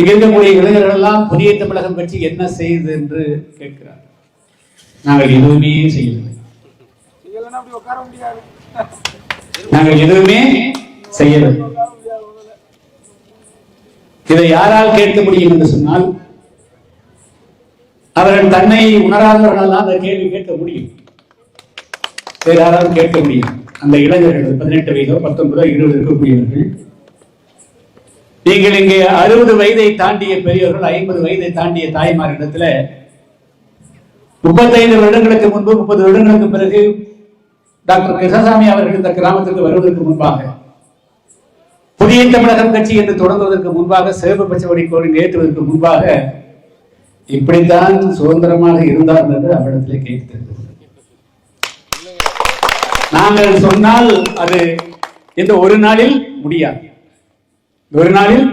இங்க இருக்கக்கூடிய இளைஞர்கள் எல்லாம் புதிய தமிழகம் கட்சி என்ன செய்யுது என்று கேட்கிறார். நாங்கள் எதுவுமே செய்யவில்லை. நாங்கள் எதுவுமே செய்யவில்லை. இதை யாரால் கேட்க முடியும் என்று சொன்னால் அவர்கள் தன்னை உணராதவர்கள் தான் அந்த கேள்வி கேட்க முடியும். வேறு யாராவது கேட்க முடியும்? அந்த இளைஞர்கள் 18 வயதோ 19 20 இருக்கக்கூடியவர்கள், நீங்கள் இங்கே 60 வயதை தாண்டிய பெரியவர்கள், 50 வயதை தாண்டிய தாய்மாரிடத்துல 35 வருடங்களுக்கு முன்பு 30 வருடங்களுக்கு பிறகு டாக்டர் கிருஷ்ணசாமி அவர்கள் இந்த கிராமத்திற்கு வருவதற்கு முன்பாக, புதிய தமிழகம் கட்சி என்று தொடங்குவதற்கு முன்பாக, சிவப்பு பச்சை கொடி ஏற்றுவதற்கு முன்பாக இப்படித்தான் சுதந்திரமாக இருந்தார் என்று அவரிடத்தில் கேட்கிறது. நாங்கள் சொன்னால் அது இந்த ஒரு நாளில் முடியாது. ஒரு நாளில்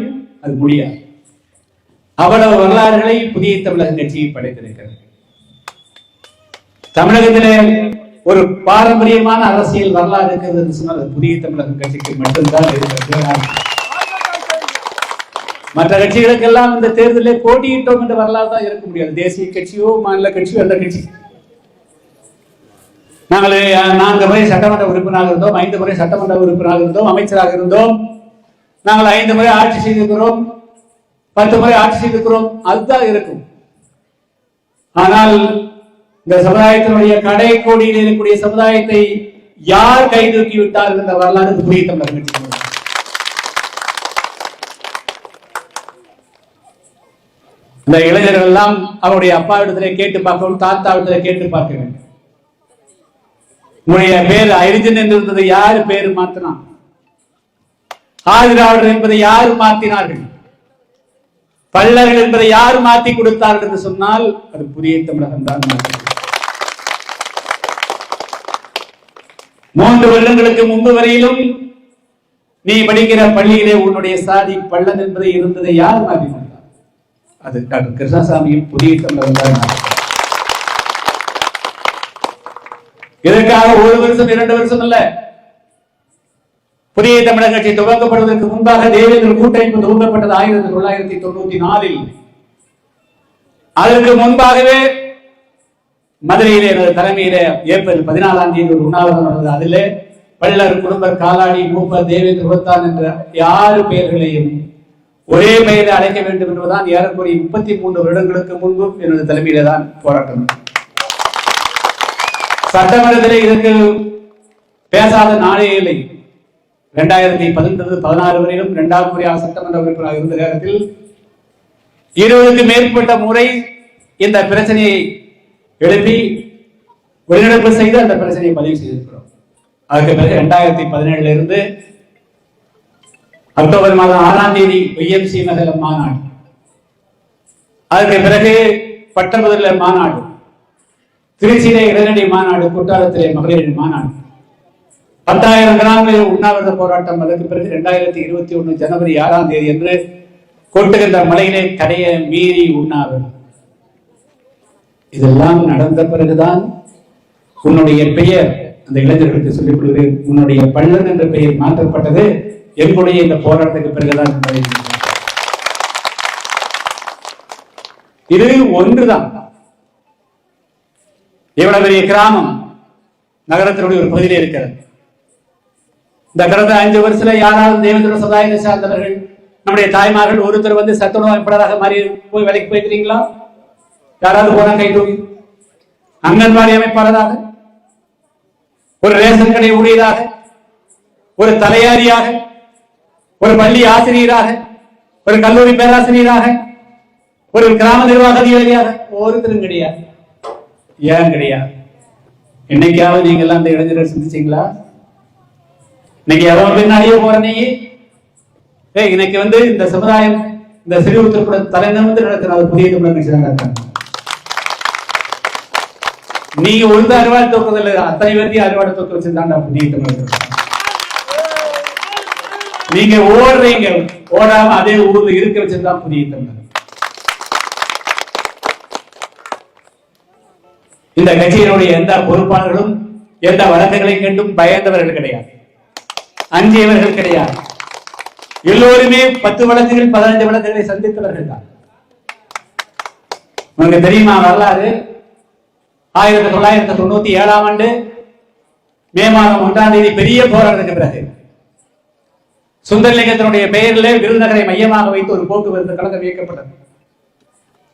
அது முடியாது. அவ்வளவு வரலாறுகளை புதிய தமிழக கட்சி படைத்திருக்கிறது. தமிழகத்திலே ஒரு பாரம்பரியமான அரசியல் வரலாறு இருக்கிறது என்று சொன்னால் அது புதிய தமிழக கட்சிக்கு மட்டும்தான் இருக்கிறது. மற்ற கட்சிகளுக்கெல்லாம் இந்த தேர்தலில் போட்டியிட்டோம் என்ற வரலாறு தான் இருக்க முடியாது. தேசிய கட்சியோ மாநில கட்சியோ அந்த கட்சி. நாங்கள் 4 முறை சட்டமன்ற உறுப்பினராக இருந்தோம், 5 முறை சட்டமன்ற உறுப்பினராக இருந்தோம், அமைச்சராக இருந்தோம். நாங்கள் 5 முறை ஆட்சி செய்திருக்கிறோம், 10 முறை ஆட்சி செய்திருக்கிறோம். அதுதான் இருக்கும். ஆனால் இந்த சமுதாயத்தினுடைய கடை கோடியில் இருக்கக்கூடிய சமுதாயத்தை யார் கை தூக்கி விட்டார் என்ற வரலாறு புதிய தமிழக கட்சி. இந்த இளைஞர்கள் எல்லாம் அவருடைய அப்பாவிடத்திலே கேட்டு பார்க்கவும், தாத்தாவிடத்திலே கேட்டு பார்க்க வேண்டும். உங்களுடைய பேர் அரிஜன் என்று இருந்தது யாரு பேரு மாற்றினான்? ஆதிராவிடர் என்பதை யாரு மாற்றினார்கள்? பல்லர்கள் என்பதை யார் மாற்றி கொடுத்தார்கள் என்று சொன்னால் அது புதிய தமிழகம் தான். 3 வருடங்களுக்கு முன்பு வரையிலும் நீ படிக்கிற பள்ளியிலே உன்னுடைய சாதி பல்லன் என்பதை இருந்ததை யார் மாற்றி கொடுத்தார்? அது டாக்டர் கிருஷ்ணசாமியும் புதிய தமிழகம் தான். இதற்காக 1 வருஷம் 2 வருஷம் அல்ல. புதிய தமிழக கட்சி துவங்கப்படுவதற்கு முன்பாக தேவேந்திர கூட்டமைப்பு துவங்கப்பட்டது 1994. அதற்கு முன்பாகவே மதுரையிலே தலைமையிலே ஏப்ரல் 14 ஒரு உண்ணாவிரதம் நடந்தது. அதிலே பள்ளர், குடும்பர், காலாடி, மூப்பர், தேவேந்திர உரத்தான் என்ற 6 பெயர்களையும் ஒரே பெயரை அழைக்க வேண்டும் என்பதுதான் ஏறக்குறைய 33 வருடங்களுக்கு முன்பு எனது தலைமையிலே தான் போராட்டம். சட்டமன்றத்திலே இதற்கு பேசாத நாளே இல்லை. 2015-16 வரையிலும் 2வது முறையாக சட்டமன்ற உறுப்பினராக இருந்த நேரத்தில் 20க்கு மேற்பட்ட முறை இந்த பிரச்சனையை எழுப்பி வெளிநடப்பு செய்து அந்த பிரச்சனையை பதிவு செய்திருக்கிறோம். அதுக்கு பிறகு 2017 இருந்து அக்டோபர் மாதம் 6ஆம் தேதி YMC நகர மாநாடு, அதற்கு பிறகு பட்டமதுரை மாநாடு, திருச்சியிலே இளைஞரணி மாநாடு, குற்றாலத்திலே மகளிர் மாநாடு, 10,000 கிராமங்களில் உண்ணாவிரத போராட்டம். அதற்கு பிறகு 2021 ஜனவரி 6ஆம் தேதி என்று கொட்டுகின்ற மலையிலே கரையை மீறி உண்ணாவிரதம். இதெல்லாம் நடந்த பிறகுதான் உன்னுடைய பெயர், அந்த இளைஞர்களுக்கு சொல்லிக் கொடுக்கிறேன், உன்னுடைய பள்ளன் என்ற பெயர் மாற்றப்பட்டது எங்களுடைய இந்த போராட்டத்துக்கு பிறகுதான். இது ஒன்றுதான். இவ்வளவு பெரிய கிராமம் நகரத்தினுடைய ஒரு பகுதியில் இருக்கிறது. இந்த கடந்த 5 வருஷத்துல யாராவது தேவேந்திர சமுதாயத்தை சார்ந்தவர்கள், நம்முடைய தாய்மார்கள் ஒருத்தர் வந்து சத்துணவு அமைப்பாளராக மாறி போய் வேலைக்கு போயிருக்கீங்களா? யாராவது போனா கை தூக்கி. அங்கன்வாடி அமைப்பாளராக, ஒரு ரேஷன் கடை ஊழியராக, ஒரு தலையாரியாக, ஒரு பள்ளி ஆசிரியராக, ஒரு கல்லூரி பேராசிரியராக, ஒரு கிராம நிர்வாக அதிகாரியாக ஒருத்தரும் கிடையாது. ஏன் கிடையாது? என்னைக்காவது நீங்க எல்லாம் அந்த இளைஞர்கள் சிந்திச்சீங்களா? இன்னைக்கு எவ்வளவு பின்னாடியே போற நீ இன்னைக்கு வந்து இந்த சமுதாயம், இந்த சிறுவத்திற்குள்ள தலைநிமிர்ந்து நடக்கிற புதிய தமிழக கட்சி தான் இருக்காங்க. நீங்க ஒழுங்கு அறுவாடு தோக்குறதில்லை, அத்தனை பேர்த்தையும் அறுவாடு தோக்க வச்சிருந்தாண்டா புதிய தமிழக. நீங்க ஓடுறீங்க, ஓடாம அதே ஊர்ல இருக்க வச்சிருந்தா புதிய தமிழகம். இந்த கட்சியினுடைய எந்த பொறுப்பாளர்களும் எந்த வழக்குகளை கண்டும் பயந்தவர்கள் கிடையாது, அஞ்சியவர்கள் கிடையாது. எல்லோருமே 10 வழக்குகள் 15 வழக்குகளை சந்தித்தவர்கள் தான். உங்களுக்கு தெரியுமா வரலாறு? 1997 ஆண்டு மே மாதம் 1ஆம் தேதி பெரிய போராட்டத்துக்கு பிறகு சுந்தரலிங்கத்தினுடைய பெயரில் விருதுநகரை மையமாக வைத்து ஒரு போக்குவரத்து கழகம் இயக்கப்பட்டது.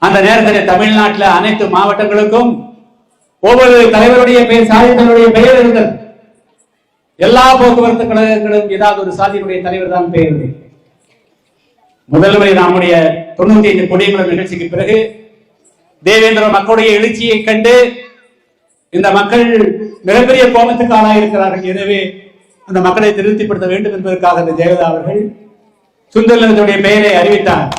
அந்த நேரத்தில் தமிழ்நாட்டில் அனைத்து மாவட்டங்களுக்கும் ஒவ்வொரு தலைவருடைய பெயர், சாதியினுடைய பெயர் இருந்தது. எல்லா போக்குவரத்து கழகங்களும் ஏதாவது ஒரு சாதியினுடைய தலைவர் தான் பெயர். முதல் முறை நம்முடைய 95 கொடியங்குளம் நிகழ்ச்சிக்கு பிறகு தேவேந்திர மக்களுடைய எழுச்சியை கண்டு இந்த மக்கள் மிகப்பெரிய கோபத்துக்கு ஆளாயிருக்கிறார்கள். எனவே அந்த மக்களை திருப்திப்படுத்த வேண்டும் என்பதற்காக இந்த ஜெயலலிதா அவர்கள் சுந்தரலிங்கத்துடைய பெயரை அறிவித்தார்.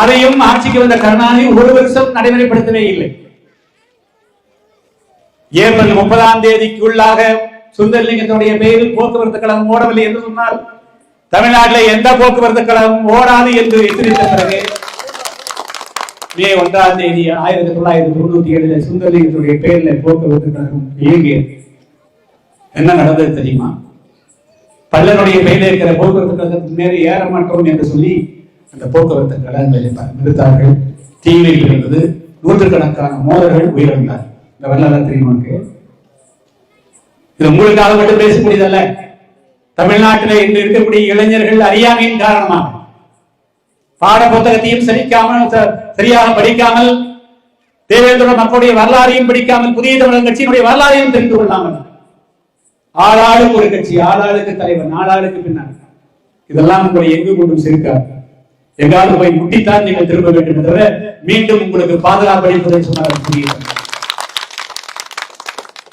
அதையும் ஆட்சிக்கு வந்த கருணாநிதி ஒரு வருஷம் நடைமுறைப்படுத்தவே இல்லை. ஏப்ரல் 30ஆம் தேதிக்குள்ளாக சுந்தரலிங்கத்துடைய பெயரில் போக்குவரத்து கழகம் ஓடவில்லை என்று சொன்னால் தமிழ்நாட்டில் எந்த போக்குவரத்து கழகம் ஓடாது என்று எச்சரித்த பிறகு மே 1ஆம் தேதி 1997 சுந்தரலிங்கத்துடைய பெயரில் போக்குவரத்து கழகம் இயங்கியது. என்ன நடந்தது தெரியுமா? பல்லனுடைய பெயரில் இருக்கிற போக்குவரத்து கழகத்துக்கு மேலே ஏற மாட்டோம் என்று சொல்லி அந்த போக்குவரத்து கழகங்களை நிறுத்தார்கள். தீவில் இருந்தது. நூற்றுக்கணக்கான மோதல்கள் உயிரிழந்தார். இந்த வரலாறு தெரியுமா? இது உங்களுக்காக மட்டும் பேச முடியதல்ல. தமிழ்நாட்டில் இன்று இருக்கக்கூடிய இளைஞர்கள் அறியாமையின் காரணமாக பாட புத்தகத்தையும் சரியாக படிக்காமல், தேவேந்திர மக்களுடைய வரலாறையும் படிக்காமல், புதிய தமிழர் கட்சியினுடைய வரலாறையும் தெரிந்து கொள்ளாமல், ஆளாளுக்கு ஒரு கட்சி, ஆளாளுக்கு தலைவர், நாளாளுக்கு பின்னால், இதெல்லாம் உங்களை எங்கு கொண்டும் சேர்க்காது. எங்காவது போய் முட்டித்தான் நீங்கள் திரும்ப வேண்டும் தவிர மீண்டும் உங்களுக்கு பாதுகாப்பு அளிப்பதை சொன்னார்.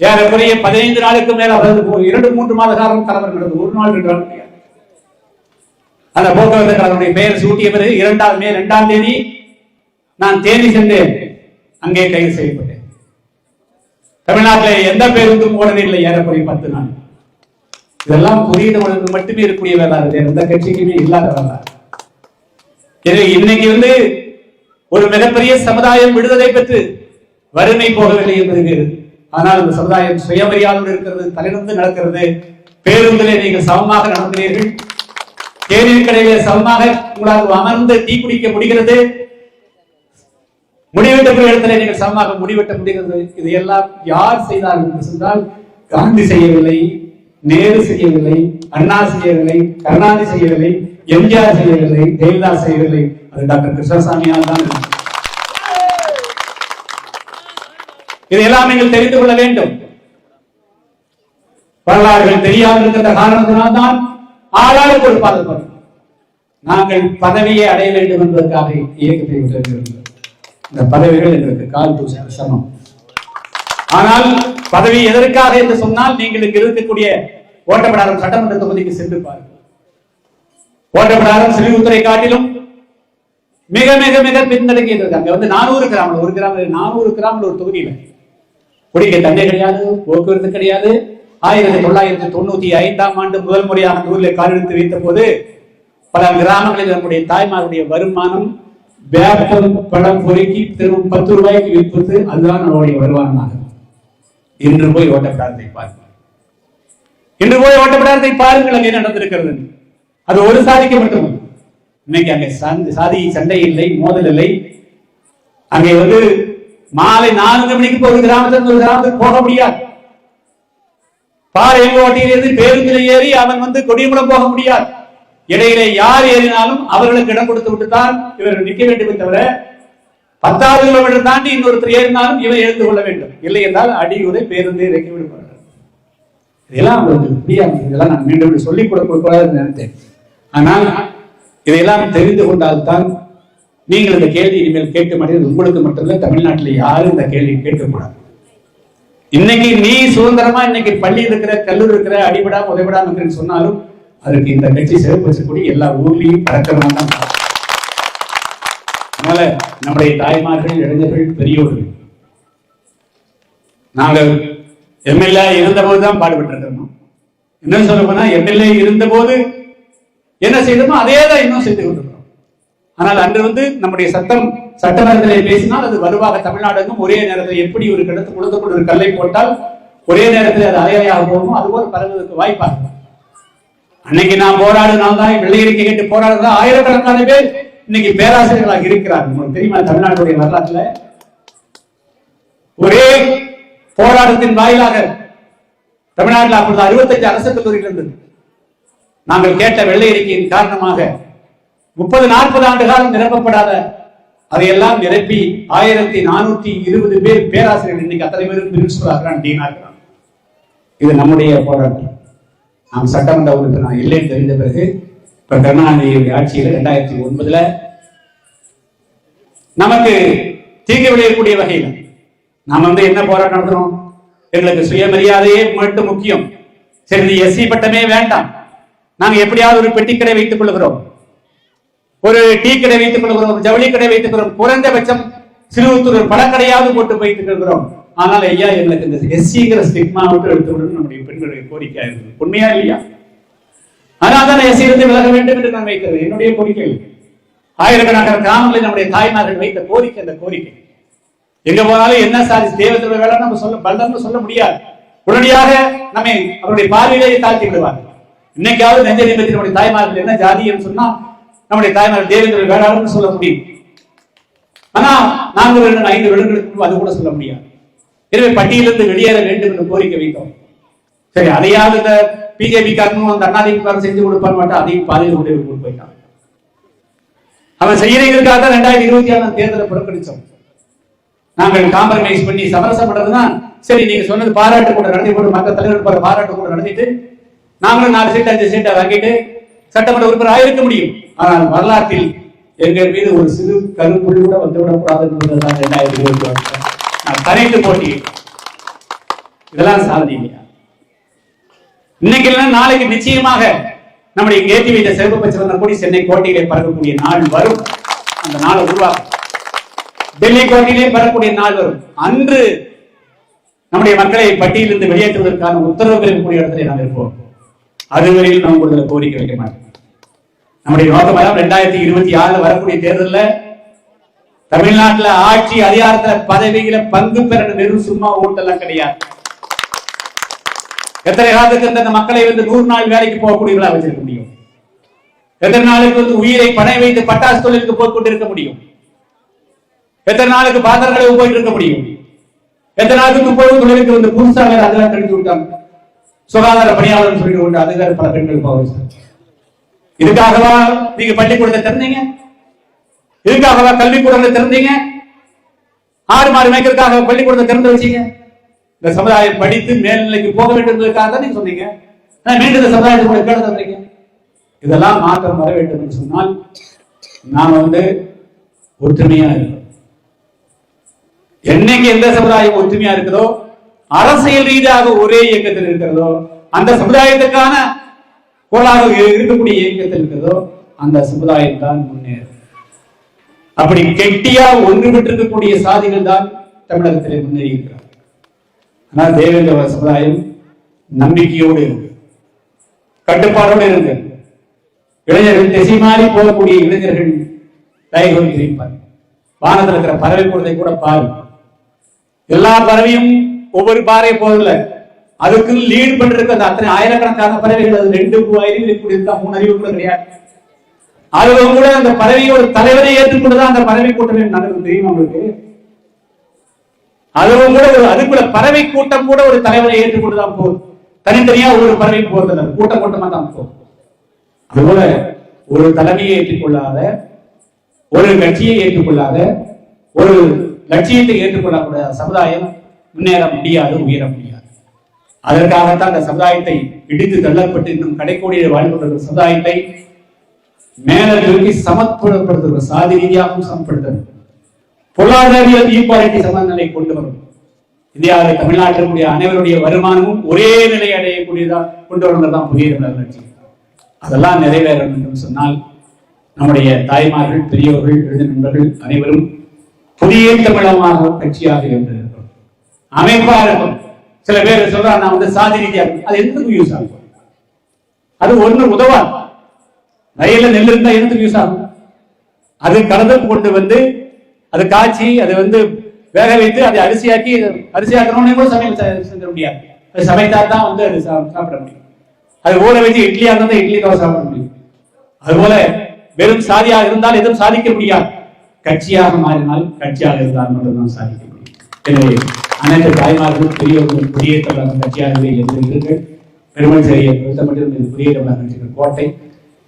ஏறக்குறைய 15 நாளுக்கு மேல 2-3 மாத காலம் கலவரம் நடந்தது. ஒரு நாள் 2 நாள் கிடையாது. அந்த போக்குவரத்து கழகத்துடைய பெயர் சூட்டிய பிறகு மே 2ஆம் தேதி நான் தேனி சென்றேன். அங்கே கைது செய்யப்பட்டேன். தமிழ்நாட்டில் எந்த பேருந்தும் ஓடவில்லை. ஏறக்குறைய 10 நாள். இதெல்லாம் புதிய தமிழர்களுக்கு மட்டுமே இருக்கக்கூடிய வரலாறு, எந்த கட்சிக்குமே இல்லாத வரலாறு. எனவே இன்னைக்கு ஒரு மிகப்பெரிய சமுதாயம் விடுதலை பெற்று வறுமை போகவில்லை என்பது. ஆனால் அந்த சமுதாயம் சுயமரியாதையோடு இருக்கிறது, தலைநிமிர்ந்து நடக்கிறது. பேருந்திலே நீங்கள் சமமாக நடக்கிறீர்கள். தேநீர் கடையிலே சமமாக உங்களால் அமர்ந்து டீ குடிக்க முடிகிறது. முடிவெட்ட இடத்துல நீங்கள் சமமாக முடிவெட்ட முடிகிறது. இதையெல்லாம் யார் செய்தார்கள் என்று சொன்னால் காந்தி செய்யவில்லை, நேரு செய்யவில்லை, அண்ணா செய்யவில்லை, கருணாநிதி செய்யவில்லை, எம்ஜிஆர் செய்யவில்லை, ஜெயலலிதா செய்யவில்லை. அது டாக்டர் கிருஷ்ணசாமியால் தான். இதையெல்லாம் நீங்கள் தெரிந்து கொள்ள வேண்டும். வரலாறுகள் தெரியாமல் இருக்கின்ற காரணத்தினால் தான் ஆளாளுக்கு ஒரு பாதுகாப்பு. நாங்கள் பதவியை அடைய வேண்டும் என்பதற்காக இயக்கத்தை விட்டிருக்கிறோம். இந்த பதவிகள் எங்களுக்கு கால் தூச சமம். ஆனால் பதவி எதற்காக என்று சொன்னால் நீங்கள் இங்கு இருக்கக்கூடிய ஓட்டப்படாரம் சட்டமன்ற தொகுதிக்கு சென்று பாருங்கள். ஓட்டப்படாரம் சிறுகுத்துறை காட்டிலும் மிக மிக மிக பின்தங்கியது. அங்க 400 கிராமம், ஒரு கிராமம் 400 கிராமம் ஒரு தொகுதியில் குடிக்க தண்ணி கிடையாது, போக்குவரத்து கிடையாது. 1995ஆம் ஆண்டு முதல் முறையாக ஊரில் காலெடுத்து வைத்த போது பல கிராமங்களில் நம்முடைய தாய்மாருடைய வருமானம் வேப்பம் பழம் பொறுக்கி திரும்ப 10 ரூபாய்க்கு விற்பது, அதுதான் நம்முடைய வருமானமாக. இன்று போய் ஓட்டப்படாததை பாருங்கள். இன்று போய் ஓட்டப்படாததை பாருங்கள். அங்கே நடந்திருக்கிறது. அது ஒரு சாதிக்கு மட்டும். இன்னைக்கு அங்கே சாதி சண்டை இல்லை, மோதல் இல்லை. அங்கே மாலை 4 மணிக்கு ஒரு கிராமத்திலிருந்து ஒரு கிராமத்துக்கு போக முடியாது. பாளையங்கோட்டையிலிருந்து பேருந்தில் ஏறி அவன் கொடியங்குளம் போக முடியாது. இடையிலே யார் ஏறினாலும் அவர்களுக்கு இடம் கொடுத்து விட்டுத்தான் இவர்கள் நிற்க வேண்டும். தவிர 10வது கிலோமீட்டர் தாண்டி இன்னொருத்தர் ஏறினாலும் இவன் எழுந்து கொள்ள வேண்டும். இல்லை என்றால் அடியுரை பேருந்தை இறக்கி விடுவார்கள். இதெல்லாம் முடியாது. இதெல்லாம் நான் மீண்டும் சொல்லிக் கொடுக்கூடாதுன்னு நினைத்தேன். ஆனால் இதையெல்லாம் தெரிந்து கொண்டால்தான் நீங்கள் இந்த கேள்வி இனிமேல் கேட்க மாட்டீர்கள். உங்களுக்கு மட்டுமில்லை, தமிழ்நாட்டில் யாரும் இந்த கேள்வி கேட்கக்கூடாது. இன்னைக்கு நீ சுதந்திரமா இன்னைக்கு பள்ளி இருக்கிற, கல்லூரி இருக்கிற, அடிபடாம உதவிடாம இருக்கிறேன்னு சொன்னாலும் அதுக்கு இந்த கட்சி சிறப்பு வச்சக்கூடிய எல்லா ஊர்லயும் பறக்கிறவங்க தான். அதனால நம்முடைய தாய்மார்கள், இளைஞர்கள், பெரியோர்கள் நாங்கள் எம்எல்ஏ இருந்த போதுதான் பாடுபட்டு இருக்கோம். என்ன சொல்ல போனா எம்எல்ஏ இருந்த போது என்ன செய்தோமோ அதே தான் இன்னும் செய்து கொண்டிருக்கிறோம். ஆனால் அன்று நம்முடைய சட்டமன்றத்தில் பேசினால் அது வலுவாக தமிழ்நாடுக்கும் ஒரே நேரத்தில் எப்படி ஒரு கிடத்து குளத்துக்குள் ஒரு கல்லை போட்டால் ஒரே நேரத்தில் அது அலையாக போகுமோ அதுபோல் பரவுவதற்கு வாய்ப்பாக. அன்னைக்கு நான் போராடுனால்தான் தான் வெள்ளையறிக்கை கேட்டு போராடுறதா ஆயிரக்கணக்கான பேர் இன்னைக்கு பேராசிரியர்களாக இருக்கிறார்கள். உங்களுக்கு தெரியுமா, தமிழ்நாட்டுடைய வரலாற்றுல ஒரே போராட்டத்தின் வாயிலாக தமிழ்நாட்டில் அப்பொழுது 65 அரசு கல்லூரிகள் இருந்தது. நாங்கள் கேட்ட வெள்ளையறிக்கையின் காரணமாக 30-40 ஆண்டு காலம் நிரப்பப்படாத அதையெல்லாம் நிரப்பி 1420 பேர் பேராசிரியர்கள் இன்னைக்கு அத்தனை பேரும் பிரின்சிபல் ஆகிறான், டீன் ஆகிறான். இது நம்முடைய போராட்டம். நாம் சட்டமன்ற உறுப்பினர் இல்லைன்னு தெரிந்த பிறகு இப்ப கருணாநிதியுடைய ஆட்சியில் 2009 நமக்கு தீங்கு விளையக்கூடிய வகையில் நாம் என்ன போராட்டம் நடத்துறோம்? எங்களுக்கு சுயமரியாதையே மட்டும் முக்கியம். சரி, எஸ்சி பட்டமே வேண்டாம், நாங்க எப்படியாவது ஒரு பெட்டிக்கடை வைத்துக் கொள்கிறோம், ஒரு டீ கடை வைத்துக் கொள்கிறோம், ஒரு ஜவுளி கடை வைத்துக் கொள்கிறோம், குறைந்தபட்சம் சிறுவத்தூர் ஒரு பழக்கடையாவது போட்டு வைத்துக் கொள்கிறோம். ஆனால் ஐயா, எங்களுக்கு இந்த எஸ்சிங்கிற ஸ்டிக்மா விட்டு எடுத்துவிடும் நம்முடைய பெண்களுடைய கோரிக்கை இருக்குது. உண்மையா இல்லையா? ஆனால் தான் எஸ்சி இருந்து விலக வேண்டும் என்று நான் வைத்தது என்னுடைய கோரிக்கை. ஆயிரக்கணக்கான கிராமங்களில் நம்முடைய தாய்மார்கள் வைத்த கோரிக்கை அந்த கோரிக்கை. எங்க போனாலும் என்ன சாதி தேவத்தோட வேலை நம்ம சொல்ல முடியாது. உடனடியாக நம்மை அவருடைய பார்வையிலேயே தாழ்த்தி விடுவார்கள். இன்னைக்காவது நெஞ்ச நிமித்தி நம்முடைய தாய்மார்கள் என்ன ஜாதி என்று சொன்னா நம்முடைய தாய்மார்கள் தேவேந்திர வேளாளர்னு சொல்ல முடியும். ஆனா 4 வருடம் 5 வருடங்களுக்கு அது கூட சொல்ல முடியாது. எனவே பட்டியலிருந்து வெளியேற வேண்டும் என்று கோரிக்கை வைத்தோம். சரி, அதையாவது இந்த பிஜேபி காரனும் அந்த அதிமுக செஞ்சு கொடுப்பான் மாட்டா, அதையும் பாதையில் கொண்டு போயிட்டான். அவன் செய்யறதுக்காக தான் 2026 தேர்தலை புறக்கணிச்சோம். நாங்கள் காம்ப்ரமைஸ் பண்ணி சமரசம் பண்றதுன்னா சரி, நீங்க சொன்னது பாராட்டு கூட நடத்தி போட்டு மக்கள் தலைவர் பாராட்டு கூட நடத்திட்டு நாங்களும் 4 சீட் 5 சீட்டை வாங்கிட்டு சட்டமன்ற உறுப்பினர் ஆயிருக்க முடியும். ஆனால் வரலாற்றில் எங்கள் மீது ஒரு சிறு கருப்புள்ளி கூட வந்துவிடக்கூடாது என்பதுதான் 2026 நான் தனித்து போட்டி. இதெல்லாம் சாதனை இல்லையா? இன்னைக்கு இல்லைன்னா நாளைக்கு நிச்சயமாக நம்முடைய ஏற்றி வைத்த சிறப்பு பச்சை கூடி சென்னை கோட்டையிலே பறக்கக்கூடிய நாள் வரும். அந்த நாளை உருவாக்கும். டெல்லி கோட்டையிலே பறக்கக்கூடிய நாள் வரும். அன்று நம்முடைய மக்களை பட்டியலிருந்து வெளியேற்றுவதற்கான உத்தரவு பெறக்கூடிய இடத்துல நாம் இருப்போம். அதுவரையில் நாம் ஒரு கோரிக்கை வைக்க மாட்டோம். நம்முடைய நோக்கம் 2026 வரக்கூடிய தேர்தலில் தமிழ்நாட்டில் ஆட்சி அதிகாரத்தில் பதவியில பங்கு பெற வெறும் சும்மா ஓட்டெல்லாம் கிடையாது. எத்தனை காலத்துக்கு அந்த மக்களை 100 நாள் வேலைக்கு போகக்கூடியவர்களா வச்சிருக்க முடியும்? எத்தனை நாளுக்கு உயிரை பணை வைத்து பட்டாசு தொழிலுக்கு போய் கொண்டிருக்க முடியும்? எத்தனை நாளுக்கு பாத்திரங்களை போயிட்டு இருக்க முடியும்? எத்தனை நாளுக்கு துப்புரவு தொழிலுக்கு புதுசாக அதெல்லாம் கழித்து விட்டாங்க. சுகாதார பணியாளர் சொல்லிட்டு கொண்டு அதுக்காக பல பெண்கள் போக. இதுக்காகவா நீங்க பள்ளிக்கூடத்தை திறந்தீங்க? இதுக்காகவா கல்விக்கூடங்களை திறந்தீங்க? 6 மாடு மேய்க்கிறதுக்காக பள்ளிக்கூடத்தை திறந்து வச்சீங்க? இந்த சமுதாயம் படித்து மேல்நிலைக்கு போக வேண்டும் என்பதற்காக தான் நீங்க சொன்னீங்க. மீண்டும் இந்த சமுதாயத்துக்கு கேட தந்தீங்க. இதெல்லாம் மாற்றம் வர வேண்டும் என்று சொன்னால் நாம் ஒற்றுமையா இருக்கோம். என்னைக்கு எந்த சமுதாயம் ஒற்றுமையா இருக்கிறதோ, அரசியல் ரீதியாக ஒரே இயக்கத்தில் இருக்கிறதோ, அந்த சமுதாயத்துக்கான கோளாக இருக்கக்கூடிய இயக்கத்தில் இருக்கிறதோ, அந்த சமுதாயம் தான் முன்னேறும். அப்படி கெட்டியா ஒன்றுபட்டிருக்கக்கூடிய சாதிகள் தான் தமிழகத்திலே முன்னேறி இருக்கிறார். ஆனால் தேவேந்திர சமுதாயம் நம்பிக்கையோடு இருக்கு, கட்டுப்பாடோடு இருக்கு. இளைஞர்கள் திசை மாறி போகக்கூடிய இளைஞர்கள் தயகம் தெரிவிப்பார். வானத்தில் இருக்கிற பறவை கூடத்தை கூட பாரு. எல்லா பறவையும் ஒவ்வொரு பாறை போதில்லை, அதுக்கு லீட் பண்ணிருக்க அந்த அத்தனை ஆயிரக்கணக்கான பறவைகள். அது 2 அறிவு இருக்கா, 3 அறிவு கூட கிடையாது. அதுவும் கூட அந்த பறவையோட தலைவரை ஏற்றுக்கொண்டுதான் அந்த பறவை கூட்டமே நடக்குது. தெரியுமா உங்களுக்கு? அதுவும் கூட அதுக்குள்ள பறவை கூட்டம் கூட ஒரு தலைவரை ஏற்றுக்கொண்டுதான் போகுது. தனித்தனியா ஒரு பறவை போறதில்லை, கூட்டமா தான் போகுது. அதுபோல ஒரு தலைமையை ஏற்றுக்கொள்ளாத, ஒரு கட்சியை ஏற்றுக்கொள்ளாத, ஒரு லட்சியத்தை ஏற்றுக்கொள்ளக்கூடிய சமுதாயம் முன்னேற முடியாது, உயர முடியாது. அதற்காகத்தான் அந்த சமுதாயத்தை இடித்து தள்ளப்பட்டு இன்னும் கடைக்கோடியில் வாழ்ந்து கொண்டிருக்கிற சமுதாயத்தை மேல தூக்கி சமப்படுத்துகிற, சாதி ரீதியாகவும் சமப்படுத்துறது, பொருளாதார ஈக்வாலிட்டி சமநிலை கொண்டு வரும். இந்தியாவில் தமிழ்நாட்டில் கூடிய அனைவருடைய வருமானமும் ஒரே நிலை அடையக்கூடியதா கொண்டு வரதான் புதிய தமிழர். அதெல்லாம் நிறைவேற வேண்டும் சொன்னால் நம்முடைய தாய்மார்கள், பெரியவர்கள், எழுதினர்கள் அனைவரும் புதிய தமிழமாக கட்சியாக இருந்திருக்கிறோம், அமைப்பா இருக்கும். சில பேர் சொல்றாங்க நான் சாதி ரீதியா இருக்கும். அது எதுக்கு யூஸ் ஆகும்? அது ஒண்ணு உதவாது. ரயில நெல் இருந்தா எதுக்கு யூஸ் ஆகும்? அது கலந்து கொண்டு அது காய்ச்சி அது வேக வைத்து அதை அரிசியாக்கணும்னு கூட சமையல் செஞ்ச முடியாது. அது சமைத்தா தான் அது சாப்பிட முடியும். அது ஊற வச்சு இட்லியா இருந்தா இட்லி தோசை சாப்பிட முடியும். அதுபோல வெறும் சாதியாக இருந்தால் எதுவும் சாதிக்க முடியாது. கட்சியாக மாறினால் கட்சியாக இருந்தால் மட்டும்தான் சாதிக்க முடியும். எனவே அனைத்து தாய்மார்களும் பெரியவர்களும் புதிய தமிழகம் கட்சியாகவே இருந்தீர்கள். பெருமன் சரியை பொறுத்த மட்டும் இது புதிய தமிழக கட்சிகள் கோட்டை.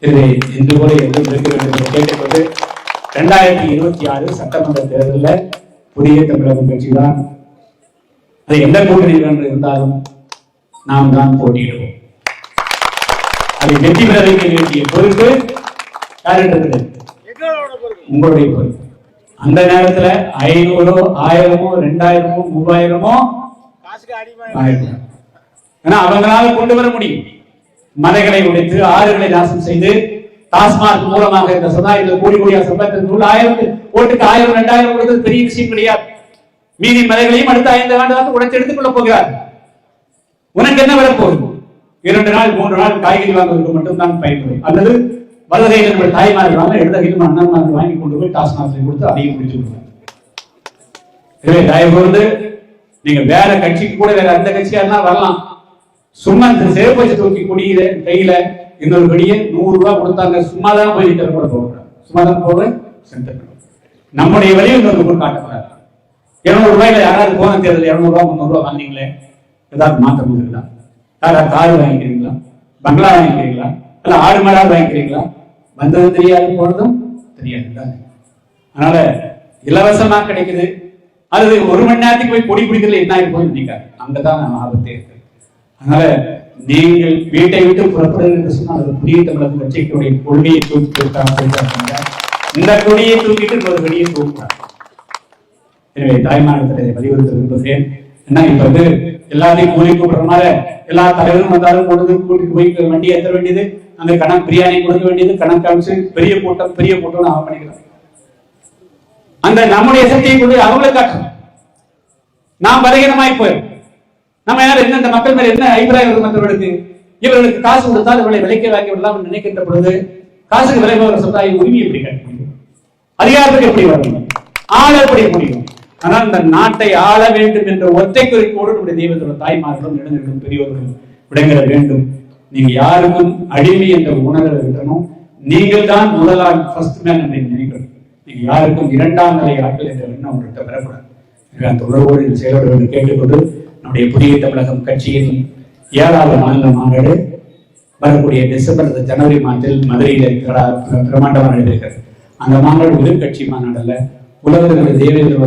எனவே இன்று போல எதுவும் இருக்க வேண்டும் என்று கேட்டுக்கொண்டு 2026 சட்டமன்ற தேர்தலில் புதிய தமிழகம் கட்சி தான் அது எந்த கூட்டணியில் என்று இருந்தாலும் நாம் தான் போட்டியிடுவோம். அதை வெற்றி பெற வைக்க வேண்டிய பொறுப்பு யாரிடத்தில்? உங்களுடைய பொறுப்பு. அந்த நேரத்துல 500, 1000, 2000, 3000 அவங்களால கொண்டு வர முடியும். மலைகளை உடைத்து ஆறுகளை நாசம் செய்து டாஸ்மாக் மூலமாக இந்த சமுதாயத்தில் கோடி கோடியாக சம்பளத்தில் 1000 ஓட்டுக்கு 1000, 2000 கொடுத்தது பெரிய விஷயம் கிடையாது. மீதி மலைகளையும் அடுத்த 5 ஆண்டுகளுக்கு உடைத்து எடுத்துக் கொள்ள போகிறார். உனக்கு என்ன வரப்போகுது? 2 நாள் 3 நாள் காய்கறி வாங்குவதற்கு மட்டும்தான் பயன்படும். அல்லது வலதையில் நம்ம தாய்மார்கள் இடதுகையிலும் அண்ணன்மார்கள் வாங்கி கொண்டு போய் டாஸ்மாக் கொடுத்து அதையும் முடிச்சு கொடுப்பாங்க. எனவே தயவு கூர்ந்து நீங்க வேற கட்சிக்கு கூட வேற எந்த கட்சியா இருந்தா வரலாம். சும்மா இந்த சேவை தூக்கி குடியில கையில இன்னொரு படியே 100 ரூபாய் கொடுத்தாங்க. சும்மாதான் போய் நிற்கிற கூட போக சும்மாதான் போக சென்டர் நம்முடைய வழியில் இன்னொரு காட்டக்கூடாது. 200 ரூபாயில யாராவது போன தேர்தல் 200 ரூபாய் 300 ரூபாய் வாங்கினீங்களே, ஏதாவது மாற்றம் இருக்குதா? யாராவது கார் வாங்கிக்கிறீங்களா? பங்களா வாங்கிக்கிறீங்களா? இல்ல ஆடு மாடாவது வாங்கிக்கிறீங்களா? வந்தது தெரியாது, போனதும் தெரியாது. அதனால இலவசமா கிடைக்குது. அது 1 மணி நேரத்துக்கு போய் கொடி பிடிக்கிறதுல என்ன ஆகி போகுது நினைக்காது. அங்கதான் ஆபத்தே இருக்கு. அதனால நீங்கள் வீட்டை விட்டு புறப்படுகிறது என்று சொன்னால் அது புதிய தமிழக கட்சிகளுடைய கொள்கையை தூக்கி இந்த கொடியை தூக்கிட்டு இன்னொரு கொடியை தூக்குறாங்க. எனவே தாய்மானத்தை வலியுறுத்த விரும்புகிறேன். என்ன இப்ப வந்து எல்லாத்தையும் கூலி கூப்பிடுற மாதிரி எல்லா தலைவரும் வந்தாலும் கொண்டு கூட்டிட்டு போய் வண்டி ஏற்ற வேண்டியது, அந்த கணக்கு பிரியாணி கொடுக்க வேண்டியது, கணக்கு அமைச்சு பெரிய கூட்டம் அவன் பண்ணிக்கலாம். அந்த நம்முடைய சக்தியை கொண்டு அவங்களை காட்டணும். நாம் பலகீனமாய் போயிடும். நம்ம யார் என்ன இந்த மக்கள் மேல என்ன அபிப்பிராயம் மற்றவர்களுக்கு? இவர்களுக்கு காசு கொடுத்தால் இவர்களை விலைக்கு வாங்கி விடலாம் நினைக்கின்ற பொழுது காசுக்கு விலை போகிற சமுதாய உரிமை எப்படி கட்ட முடியும்? அதிகாரத்துக்கு எப்படி வர முடியும்? ஆள எப்படி முடியும்? ஆனால் இந்த நாட்டை ஆள வேண்டும் என்ற ஒற்றை குறிப்போடு நம்முடைய தெய்வத்தோட தாய்மார்களும் இளைஞர்களும் பெரியவர்களும் விளங்கிட வேண்டும். நீங்க யாருக்கும் அடிமை என்ற உணர்வை விட்டணும். நீங்கள் தான் முதலாள் ஃபர்ஸ்ட் மேன் என்று நினைக்கிறோம். நீங்க யாருக்கும் 2ஆம் நிலை ஆட்கள் என்ற எண்ணம் உங்கள்கிட்ட பெறக்கூடாது. அந்த உணர்வோடு செயல்பட கேட்டுக்கொண்டு நம்முடைய புதிய தமிழகம் கட்சியின் 7வது மாநில மாநாடு வரக்கூடிய டிசம்பர் ஜனவரி மாதத்தில் மதுரையில் பிரமாண்டமாக நடைபெறுகிறது. அந்த மாநாடு எதிர்கட்சி மாநாடு அல்ல, உலக தேவேந்திர